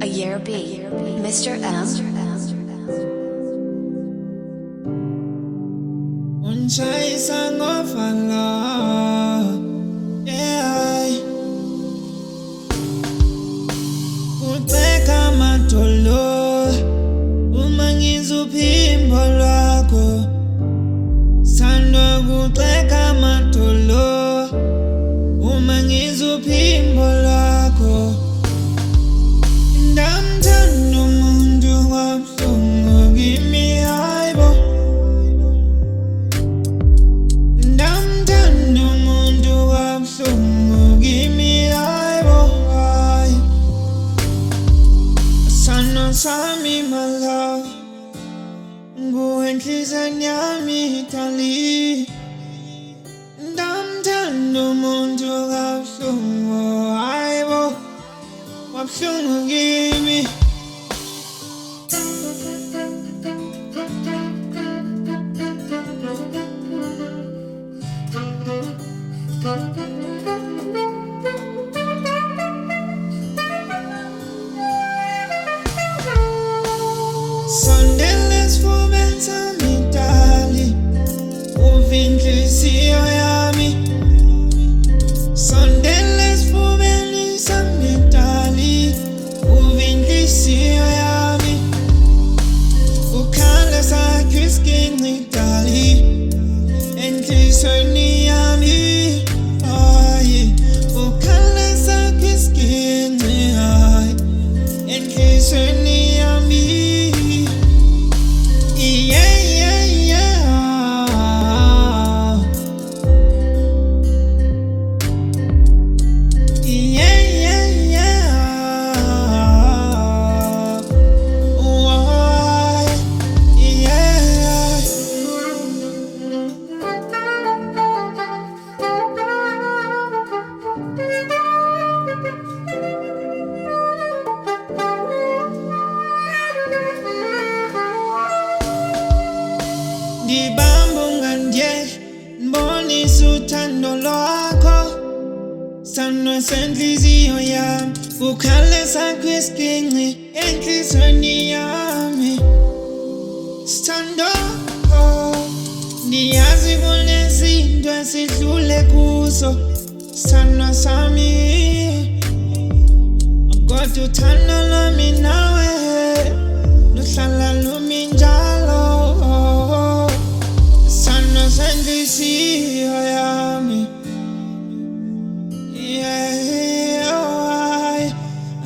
Ayerbee Mr M. Unshayisa ngofana, yeah. Uceka amadolo uma ngizuphimbo lwakho. Sandwa kuceka amadolo uma ngizuphimbo lwakho. Ndamthanda umuntu kabuhlungu kimi, hayibo. Ndamthanda umuntu kabuhlungu kimi, hayibo, hayi. Sandwa sami, my love, nguwe enhliziyweni yami, darling. Ndamthanda umuntu kabuhlungu, hayibo, kabuhlungu kimi. Sondela sifubeni darling, uva inhliziyo yami. Sondela sifubeni sami darling, uva inhliziyo yami. Ukhala sakho isiginci darling, enhliziyweni yami, hayi. Ukhala sakho isiginci, hayi, enhliziyweni yami. Ndibamba nje mbonisa uthando lwakho. Sandwa senhliziyo yami, ukhale sakho isiginci enhliziyweni yami. Sithando, ndiyazi kunezinto esidlule kuzo, sithandwa sami. Kodwa uthando lwami nawe luhlala lumi njalo. Sandwa senhliziyo yami, yeah,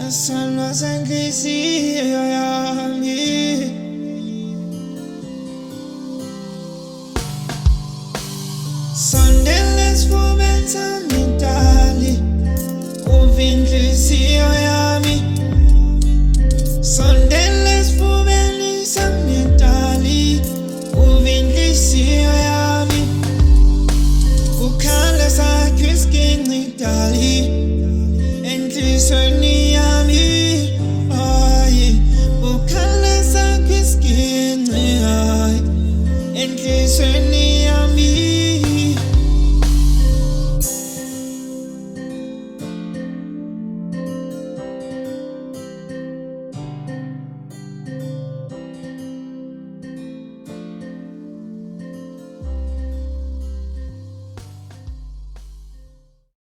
sandwa senhliziyo yami. Sondela sifubeni sami darling, uva inhliziyo yami. Sondela sifubeni sami darling, uva inhliziyo yami. Ukhala sakho isiginci darling, enhliziyweni